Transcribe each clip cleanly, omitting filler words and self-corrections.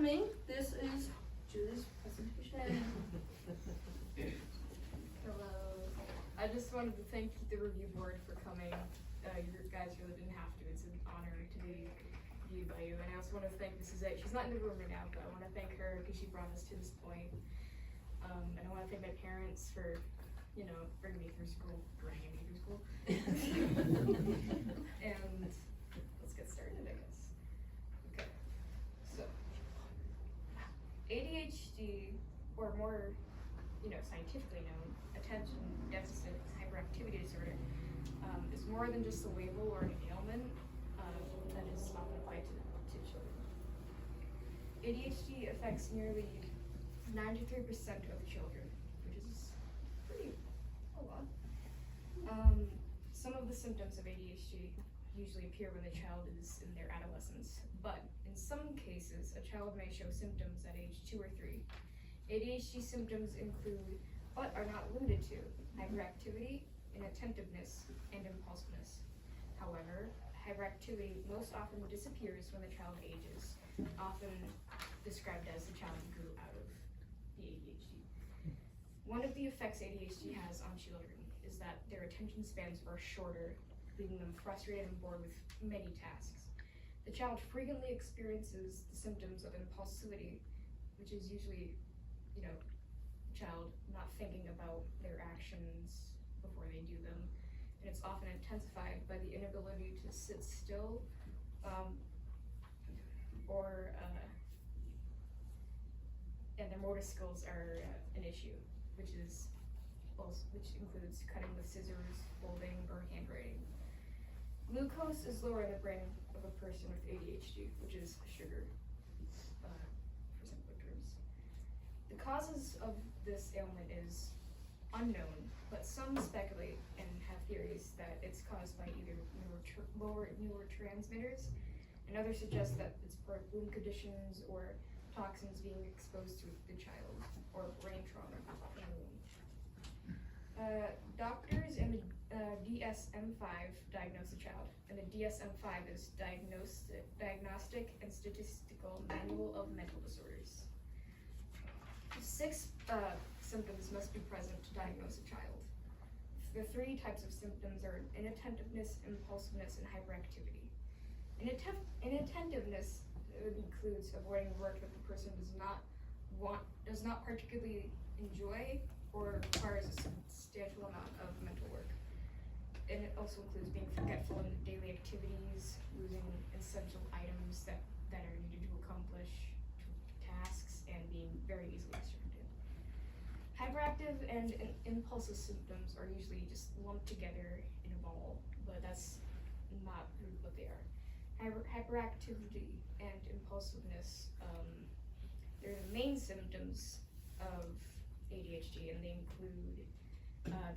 coming. This is Julie's presentation. Hello. I just wanted to thank the review board for coming. You guys really didn't have to. It's an honor to be viewed by you. And I also want to thank Mrs. A. She's not in the room right now, but I want to thank her because she brought us to this point. And I want to thank my parents for, bringing me through school. And let's get started, I guess. Okay. So, ADHD, or more, scientifically known, attention deficit hyperactivity disorder, is more than just a label or an ailment that is often applied to children. ADHD affects nearly 93% of children, which is a lot. Some of the symptoms of ADHD usually appear when the child is in their adolescence, but in some cases, a child may show symptoms at age 2 or 3. ADHD symptoms include, but are not limited to, hyperactivity, inattentiveness, and impulsiveness. However, hyperactivity most often disappears when the child ages, often described as the child grew out of the ADHD. One of the effects ADHD has on children is that their attention spans are shorter, leaving them frustrated and bored with many tasks. The child frequently experiences the symptoms of impulsivity, which is usually, child not thinking about their actions before they do them. And it's often intensified by the inability to sit still, and their motor skills are an issue, which includes cutting with scissors, folding, or handwriting. Glucose is lower in the brain of a person with ADHD, which is sugar, for simpler terms. The causes of this ailment is unknown, but some speculate and have theories that it's caused by either lower neurotransmitters, and others suggest that it's part wound conditions or toxins being exposed to the child, or brain trauma in the womb. Doctors in the DSM-5 diagnose a child, and the DSM-5 is Diagnostic and Statistical Manual of Mental Disorders. 6 symptoms must be present to diagnose a child. The 3 types of symptoms are inattentiveness, impulsiveness, and hyperactivity. Inattentiveness includes avoiding work that the person does not particularly enjoy or requires a substantial amount of mental work. And it also includes being forgetful in daily activities, losing essential items that are needed to accomplish tasks, and being very easily distracted. Hyperactive and impulsive symptoms are usually just lumped together in a ball, but that's not really what they are. Hyperactivity and impulsiveness, they're the main symptoms of ADHD, and they include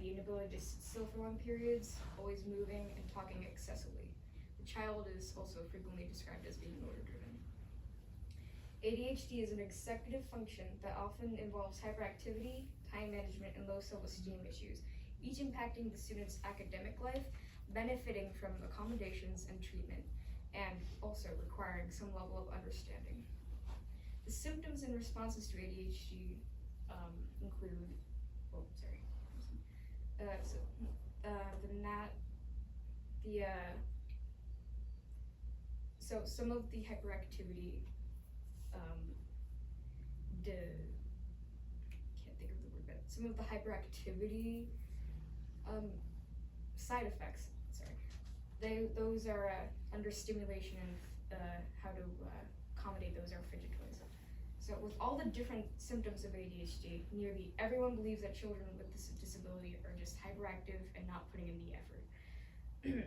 the inability to sit still for long periods, always moving, and talking excessively. The child is also frequently described as being motor-driven. ADHD is an executive function that often involves hyperactivity, time management, and low self-esteem issues, each impacting the student's academic life, benefiting from accommodations and treatment, and also requiring some level of understanding. The symptoms and responses to ADHD include, so some of the hyperactivity, some of the hyperactivity side effects, those are under stimulation, and how to accommodate those are fidget toys. So with all the different symptoms of ADHD, nearly everyone believes that children with this disability are just hyperactive and not putting in the effort.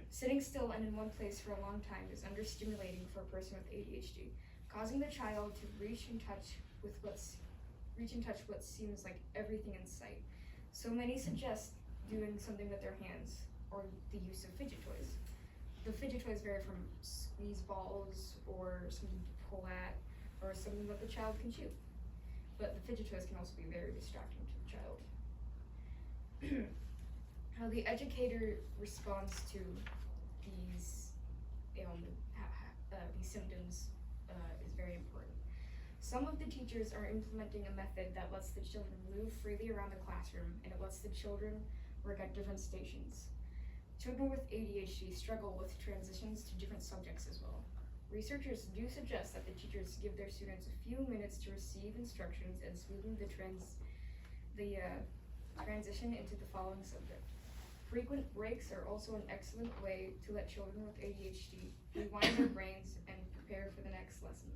Sitting still and in one place for a long time is understimulating for a person with ADHD, causing the child to reach in touch what seems like everything in sight. So many suggest doing something with their hands or the use of fidget toys. The fidget toys vary from squeeze balls or something to pull at, or something that the child can chew. But the fidget toys can also be very distracting to the child. How the educator responds to these symptoms is very important. Some of the teachers are implementing a method that lets the children move freely around the classroom, and it lets the children work at different stations. Children with ADHD struggle with transitions to different subjects as well. Researchers do suggest that the teachers give their students a few minutes to receive instructions and smoothen the transition into the following subject. Frequent breaks are also an excellent way to let children with ADHD rewind their brains and prepare for the next lesson.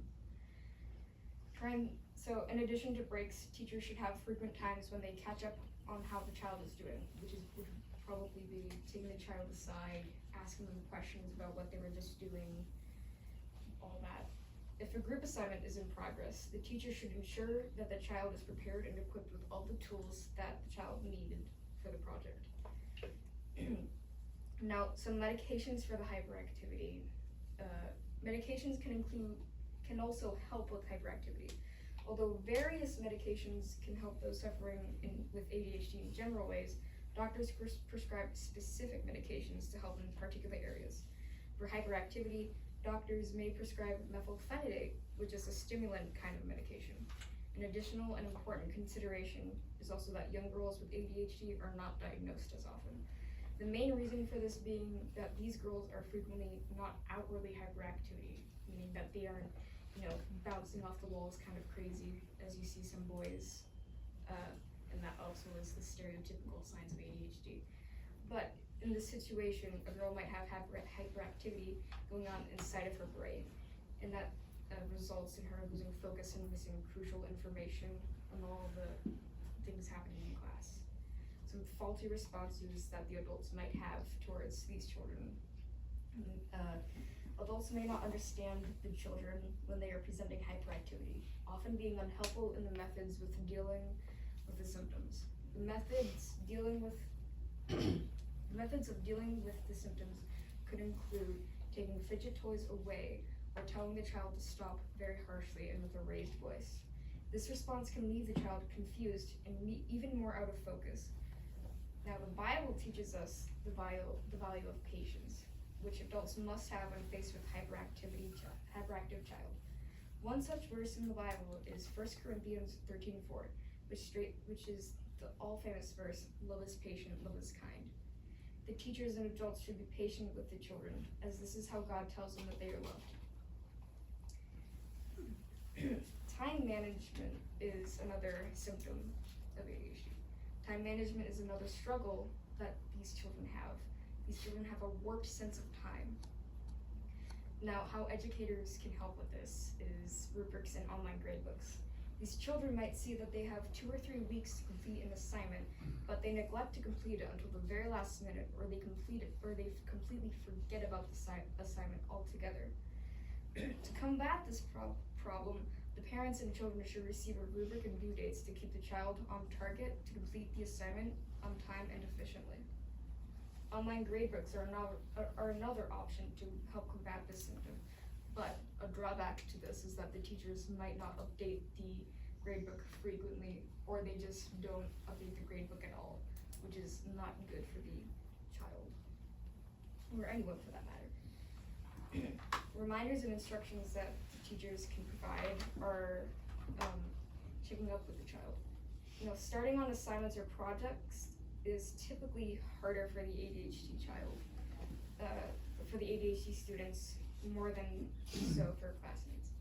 So in addition to breaks, teachers should have frequent times when they catch up on how the child is doing, which would probably be taking the child aside, asking them questions about what they were just doing, all that. If a group assignment is in progress, the teacher should ensure that the child is prepared and equipped with all the tools that the child needed for the project. Now, some medications for the hyperactivity. Medications can also help with hyperactivity. Although various medications can help those suffering with ADHD in general ways, doctors prescribe specific medications to help in particular areas. For hyperactivity, doctors may prescribe methylphenidate, which is a stimulant kind of medication. An additional and important consideration is also that young girls with ADHD are not diagnosed as often. The main reason for this being that these girls are frequently not outwardly hyperactivity, meaning that they aren't, bouncing off the walls kind of crazy as you see some boys, and that also is the stereotypical signs of ADHD. But in this situation, a girl might have hyperactivity going on inside of her brain, and that results in her losing focus and missing crucial information on all the things happening in class. Some faulty responses that the adults might have towards these children. Adults may not understand the children when they are presenting hyperactivity, often being unhelpful in the methods with dealing with the symptoms. The methods of dealing with the symptoms could include taking fidget toys away or telling the child to stop very harshly and with a raised voice. This response can leave the child confused and even more out of focus. Now, the Bible teaches us the value of patience, which adults must have when faced with hyperactive child. One such verse in the Bible is 1 Corinthians 13:4, which is the all-famous verse, "Love is patient, love is kind." The teachers and adults should be patient with the children, as this is how God tells them that they are loved. Time management is another symptom of ADHD. Time management is another struggle that these children have. These children have a warped sense of time. Now, how educators can help with this is rubrics and online gradebooks. These children might see that they have 2 or 3 weeks to complete an assignment, but they neglect to complete it until the very last minute, or they completely forget about the assignment altogether. To combat this problem, the parents and children should receive a rubric and due dates to keep the child on target to complete the assignment on time and efficiently. Online gradebooks are another option to help combat this symptom, but a drawback to this is that the teachers might not update the gradebook frequently, or they just don't update the gradebook at all, which is not good for the child, or anyone for that matter. Reminders and instructions that teachers can provide are checking up with the child. Starting on assignments or projects is typically harder for the ADHD child, for the ADHD students, more than so for classmates.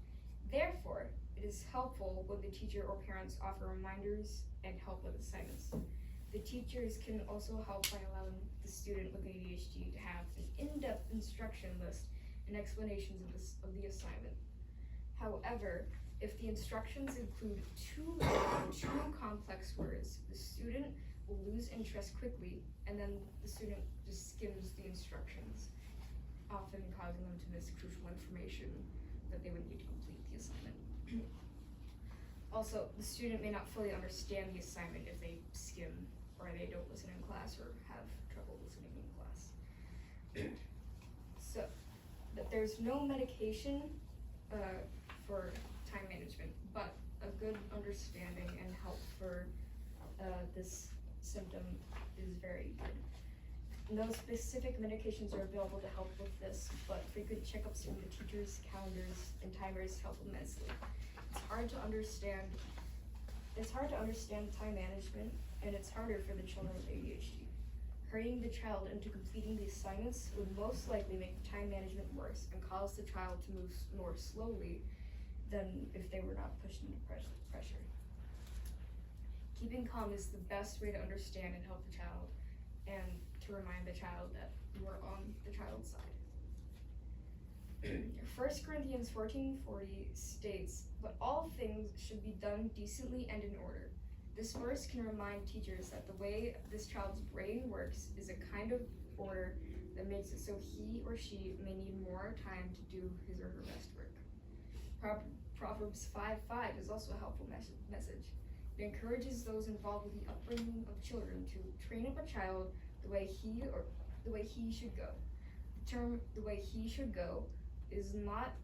Therefore, it is helpful when the teacher or parents offer reminders and help with assignments. The teachers can also help by allowing the student with ADHD to have an in-depth instruction list and explanations of the assignment. However, if the instructions include too complex words, the student will lose interest quickly, and then the student just skims the instructions, often causing them to miss crucial information that they would need to complete the assignment. Also, the student may not fully understand the assignment if they skim or they don't listen in class or have trouble listening in class. So, there's no medication for time management, but a good understanding and help for this symptom is very good. No specific medications are available to help with this, but frequent checkups in the teachers' calendars and timers help immensely. It's hard to understand time management, and it's harder for the children with ADHD. Hurrying the child into completing the assignments would most likely make time management worse and cause the child to move more slowly than if they were not pushed into pressure. Keeping calm is the best way to understand and help the child, and to remind the child that you are on the child's side. 1 Corinthians 14:40 states, "But all things should be done decently and in order." This verse can remind teachers that the way this child's brain works is a kind of order that makes it so he or she may need more time to do his or her best work. Proverbs 5:5 is also a helpful message. It encourages those involved with the upbringing of children to train up a child the way he should go. The term "the way he should go" is not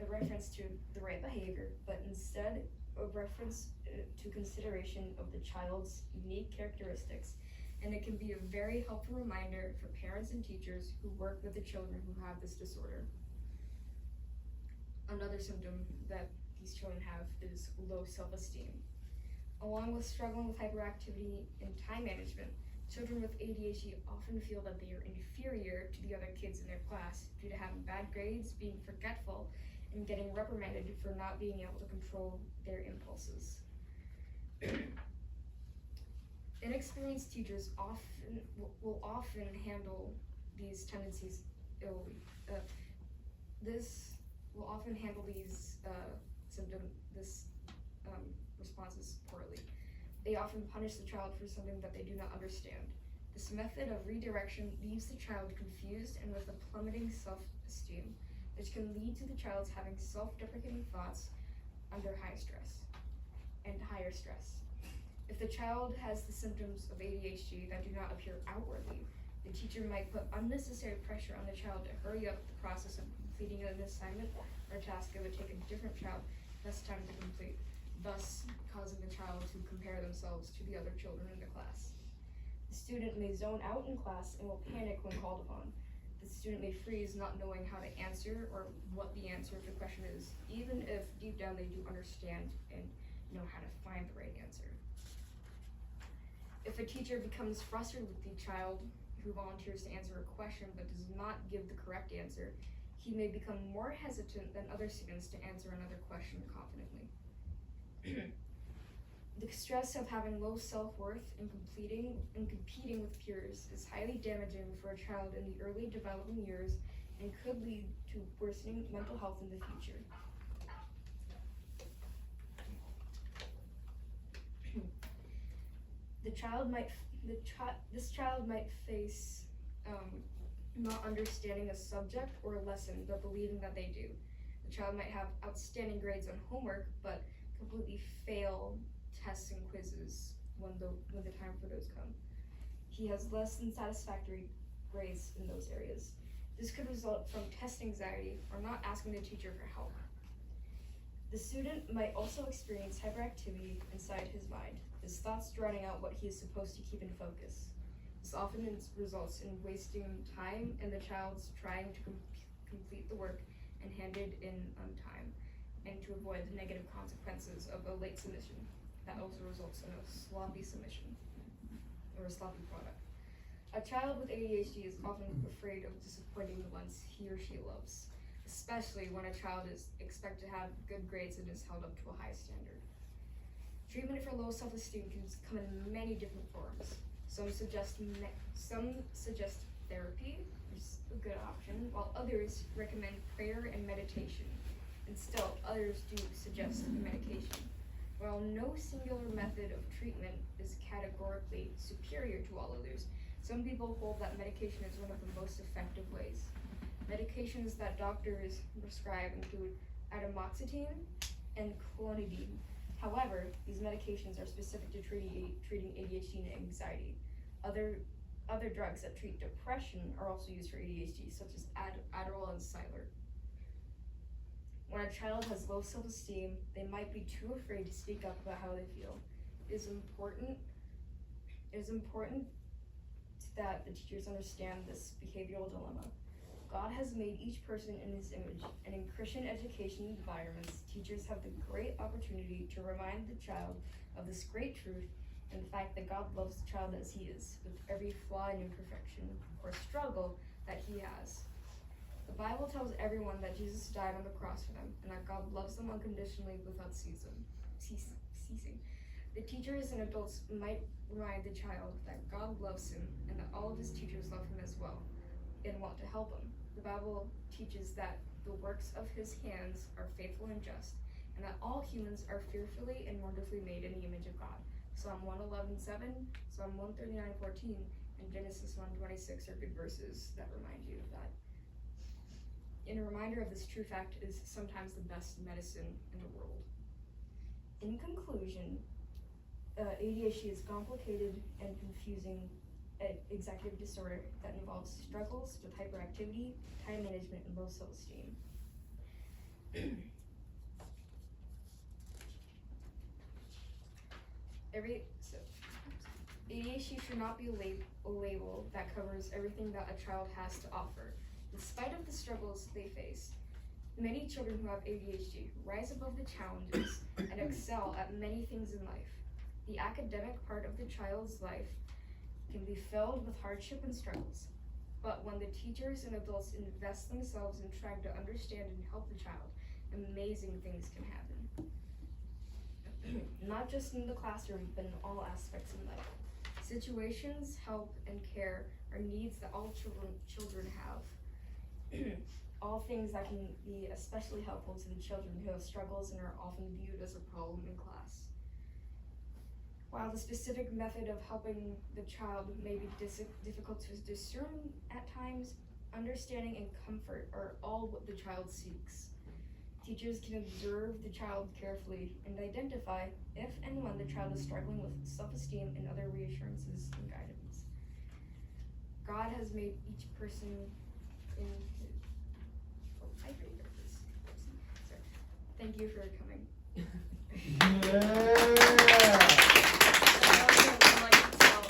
a reference to the right behavior, but instead a reference to consideration of the child's unique characteristics, and it can be a very helpful reminder for parents and teachers who work with the children who have this disorder. Another symptom that these children have is low self-esteem. Along with struggling with hyperactivity and time management, children with ADHD often feel that they are inferior to the other kids in their class due to having bad grades, being forgetful, and getting reprimanded for not being able to control their impulses. Inexperienced teachers will often handle these tendencies illly. Responses poorly. They often punish the child for something that they do not understand. This method of redirection leaves the child confused and with a plummeting self-esteem, which can lead to the child's having self-deprecating thoughts under higher stress. If the child has the symptoms of ADHD that do not appear outwardly, the teacher might put unnecessary pressure on the child to hurry up the process of completing an assignment or task that would take a different child less time to complete, thus causing the child to compare themselves to the other children in the class. The student may zone out in class and will panic when called upon. The student may freeze, not knowing how to answer or what the answer to the question is, even if deep down they do understand and know how to find the right answer. If a teacher becomes frustrated with the child who volunteers to answer a question but does not give the correct answer, he may become more hesitant than other students to answer another question confidently. The stress of having low self-worth and competing with peers is highly damaging for a child in the early developing years and could lead to worsening mental health in the future. This child might face not understanding a subject or a lesson, but believing that they do. The child might have outstanding grades on homework, but completely fail tests and quizzes when the time for those come. He has less than satisfactory grades in those areas. This could result from test anxiety or not asking the teacher for help. The student might also experience hyperactivity inside his mind, his thoughts drowning out what he is supposed to keep in focus. This often results in wasting time and the child's trying to complete the work and hand it in on time, and to avoid the negative consequences of a late submission. That also results in a sloppy submission, or a sloppy product. A child with ADHD is often afraid of disappointing the ones he or she loves, especially when a child is expected to have good grades and is held up to a high standard. Treatment for low self-esteem can come in many different forms. Some suggest therapy, which is a good option, while others recommend prayer and meditation, and still others do suggest medication. While no singular method of treatment is categorically superior to all others, some people hold that medication is one of the most effective ways. Medications that doctors prescribe include atomoxetine and clonidine. However, these medications are specific to treating ADHD and anxiety. Other drugs that treat depression are also used for ADHD, such as Adderall and Cylert. When a child has low self-esteem, they might be too afraid to speak up about how they feel. It is important that the teachers understand this behavioral dilemma. God has made each person in his image, and in Christian education environments, teachers have the great opportunity to remind the child of this great truth and the fact that God loves the child as he is, with every flaw and imperfection or struggle that he has. The Bible tells everyone that Jesus died on the cross for them, and that God loves them unconditionally without ceasing. The teachers and adults might remind the child that God loves him and that all of his teachers love him as well and want to help him. The Bible teaches that the works of his hands are faithful and just, and that all humans are fearfully and wonderfully made in the image of God. Psalm 111:7, Psalm 139:14, and Genesis 1:26 are good verses that remind you of that. And a reminder of this true fact is sometimes the best medicine in the world. In conclusion, ADHD is complicated and confusing executive disorder that involves struggles with hyperactivity, time management, and low self-esteem. ADHD should not be a label that covers everything that a child has to offer. In spite of the struggles they face, many children who have ADHD rise above the challenges and excel at many things in life. The academic part of the child's life can be filled with hardship and struggles, but when the teachers and adults invest themselves in trying to understand and help the child, amazing things can happen. Not just in the classroom, but in all aspects of life. Situations, help, and care are needs that all children have. All things that can be especially helpful to the children who have struggles and are often viewed as a problem in class. While the specific method of helping the child may be difficult to discern at times, understanding and comfort are all what the child seeks. Teachers can observe the child carefully and identify if and when the child is struggling with self-esteem and other reassurances and guidance. God has made each person in his... Oh, I read this. Sorry. Thank you for coming. I'd like to tell the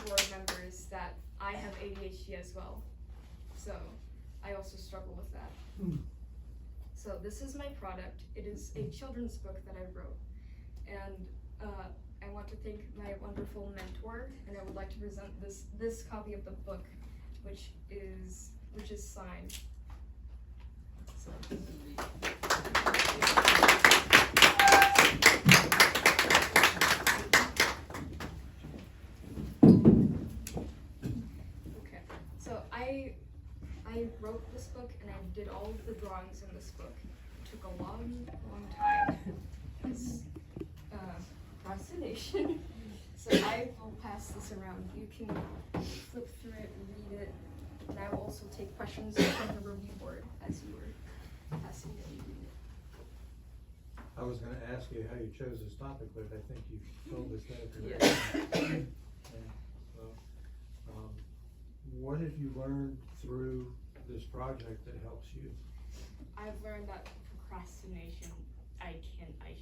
board members that I have ADHD as well. So I also struggle with that. So this is my product. It is a children's book that I wrote. And I want to thank my wonderful mentor, and I would like to present this copy of the book, which is signed. So. Okay, so I wrote this book and I did all of the drawings in this book. It took a long time. It's procrastination. So I will pass this around. You can flip through it and read it. And I will also take questions from the review board as you were passing it and reading it. I was going to ask you how you chose this topic, but I think you told us that. Yeah. So, what have you learned through this project that helps you? I've learned that procrastination I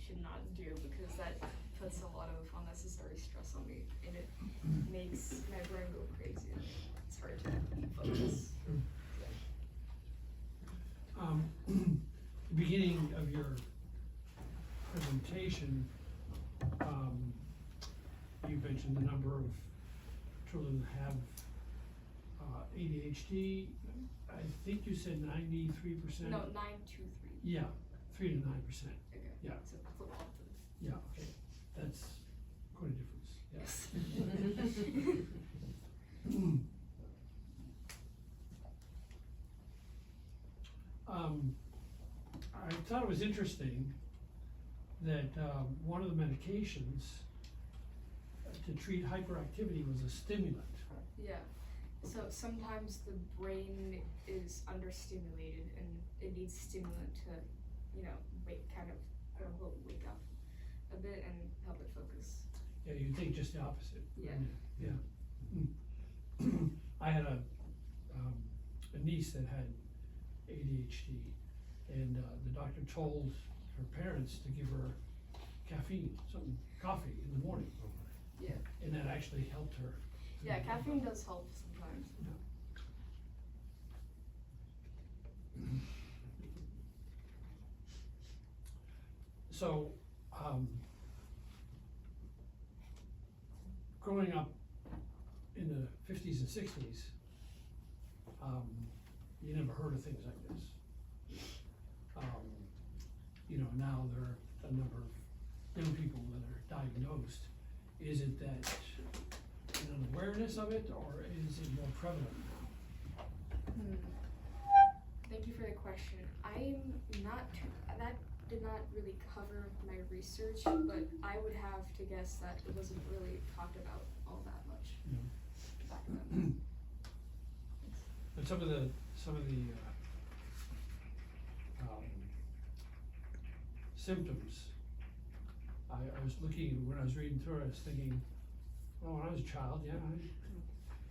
should not do, because that puts a lot of unnecessary stress on me, and it makes my brain go crazy. It's hard to focus. The beginning of your presentation, you mentioned the number of children that have ADHD. I think you said 93%. No, 9 to 3. Yeah, 3 to 9%. Okay. Yeah. So flip off to the... Yeah. Okay. That's quite a difference. Yes. I thought it was interesting that one of the medications to treat hyperactivity was a stimulant. Yeah. So sometimes the brain is understimulated and it needs stimulant to, wake up a bit and help it focus. Yeah, you'd think just the opposite. Yeah. Yeah. I had a niece that had ADHD, and the doctor told her parents to give her caffeine, coffee in the morning. Yeah. And that actually helped her Yeah, caffeine does help sometimes. So, growing up in the fifties and sixties, you never heard of things like this. You know, now there are a number of young people that are diagnosed. Is it that an awareness of it, or is it more prevalent now? Thank you for the question. I'm not, that did not really cover my research, but I would have to guess that it wasn't really talked about all that much No. back then. But some of the symptoms, I was looking, when I was reading through it, I was thinking, well, when I was a child, yeah,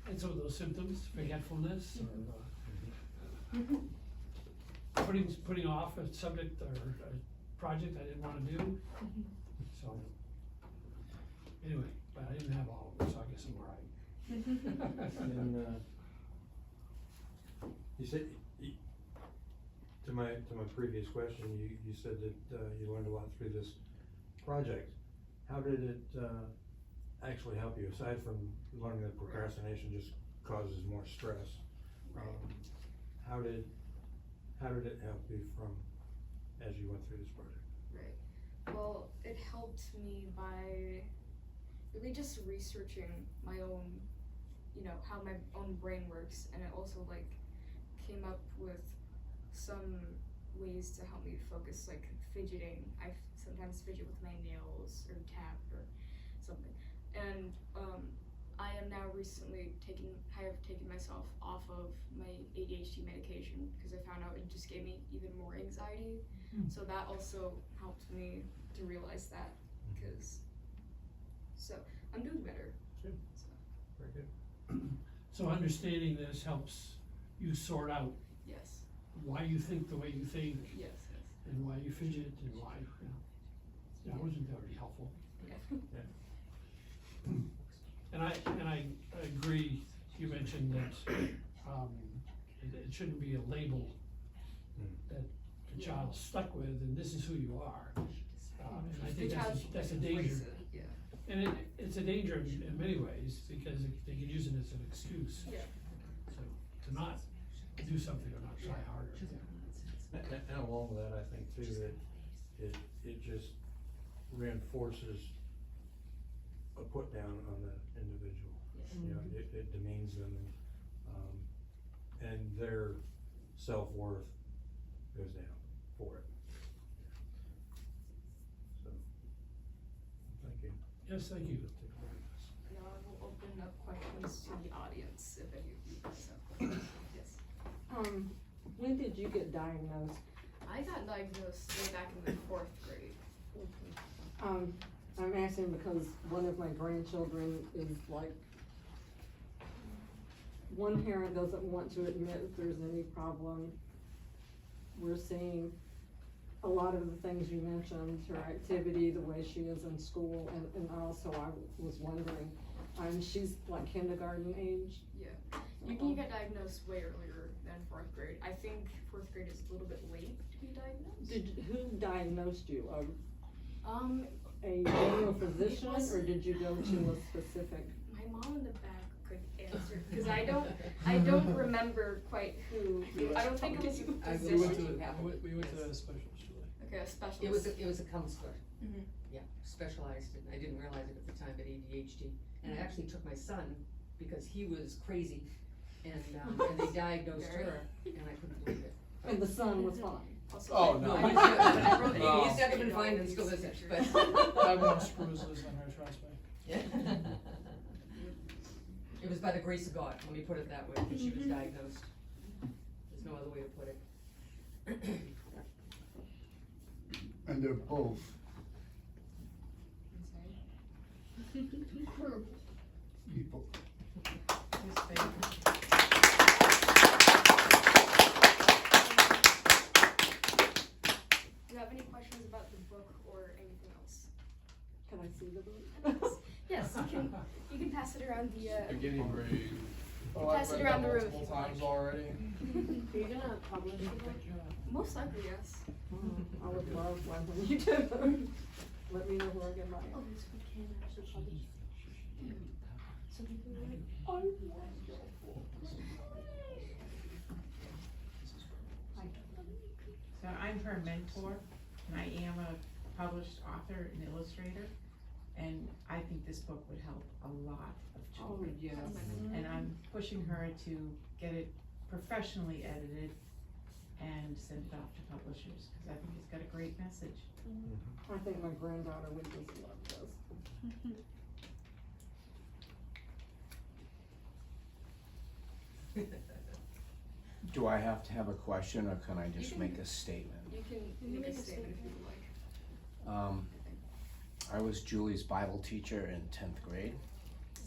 I had some of those symptoms, forgetfulness, or, putting off a subject or a project I didn't wanna do, so. Anyway, but I didn't have all of them, so I guess I'm all right. And, you said, to my previous question, you said that, you learned a lot through this project. How did it, actually help you, aside from learning that procrastination just causes more stress? How did it help you as you went through this project? Right. Well, it helped me by really just researching my own, you know, how my own brain works, and it also like came up with some ways to help me focus, like fidgeting. I sometimes fidget with my nails or tap or something. And I am now recently I have taken myself off of my ADHD medication because I found out it just gave me even more anxiety. So that also helped me to realize that, so I'm doing better. Good. So, Very good. So understanding this helps you sort out yes, why you think the way you think, yes, and why you fidget, and why, you know. Yeah, wasn't that really helpful? yeah. And I agree, you mentioned that, it shouldn't be a label that the child's stuck with, and this is who you are. And I The think child that's a should danger. embrace it, yeah. And it's a danger in many ways, because they can use it as an excuse. Yeah. So, to not do something or not try harder. And along with that, I think too, that it just reinforces a put down on the individual. You know, it demeans them, and their self-worth goes down for it. So, thank you. Yes, thank you. Now I will open up questions to the audience if any of you guys have questions. Yes. When did you get diagnosed? I got diagnosed way back in the 4th grade. I'm asking because one of my grandchildren is like, one parent doesn't want to admit if there's any problem. We're seeing a lot of the things you mentioned, her activity, the way she is in school, and also I was wondering, she's like kindergarten age. Yeah. You can get diagnosed way earlier than 4th grade. I think 4th grade is a little bit late to be diagnosed. Who diagnosed you? A Um, general physician, was- or did you go to a specific? my mom in the back could answer, because I don't remember quite who, I don't think it was a We went physician. to a special school. Okay, a specialist. It was a counselor. Mhm. Yeah, specialized in, I didn't realize it at the time, but ADHD. And I actually took my son because he was crazy, and they diagnosed her, and I couldn't believe it. And the son was fine. Also, Oh, I- no. I He's wrote- good. I wrote No. He's never been ADHD fine and still isn't, pictures. but. I have more screws loose on her, trust me. It was by the grace of God, let me put it that way, because she was diagnosed. There's no other way to put it. And they're both. I'm sorry. People. Do you have any questions about the book or anything else? Can I see the book? Yes, you can pass it around the, Beginning grade. Oh, I've Pass it read around that the room. multiple times already. Are you gonna publish the book? most likely, yes. I would love when you do. Let me know where I can buy Oh, it. this we can actually publish. Some people are like, So I'm her mentor, and I am a published author and illustrator, and I think this book would help a lot of children. yes. And I'm pushing her to get it professionally edited and sent it off to publishers, cause I think it's got a great message. I think my granddaughter would just love this. Do I have to have a question, or can I just can- make a statement? You can make a statement if you would like. I was Julie's Bible teacher in 10th grade,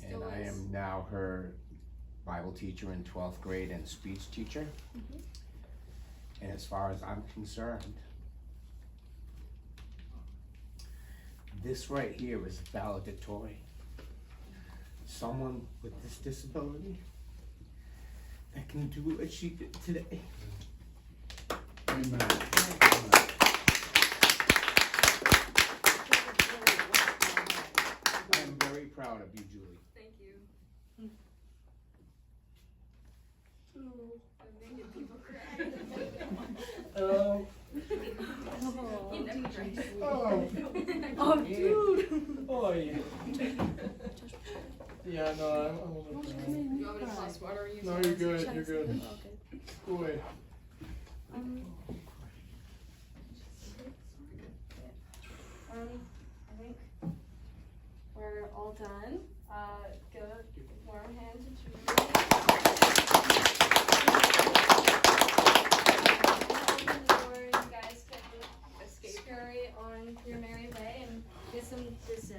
and Still I is. am now her Bible teacher in 12th grade and speech teacher. And as far as I'm concerned, this right here is valedictory. Someone with this disability that can do what she did today. Amen. I am very proud of you, Julie. Thank you. I'm making people cry. Oh. You never cry. Oh. Oh, dude. Oh, yeah. Yeah, no, I'm a little cry. You want me to toss water or use No, your you're hands? good, you're good. Go away. I think we're all done. Give a warm hand to Julie. Before you guys can escape scurry on your merry way and get some dessert.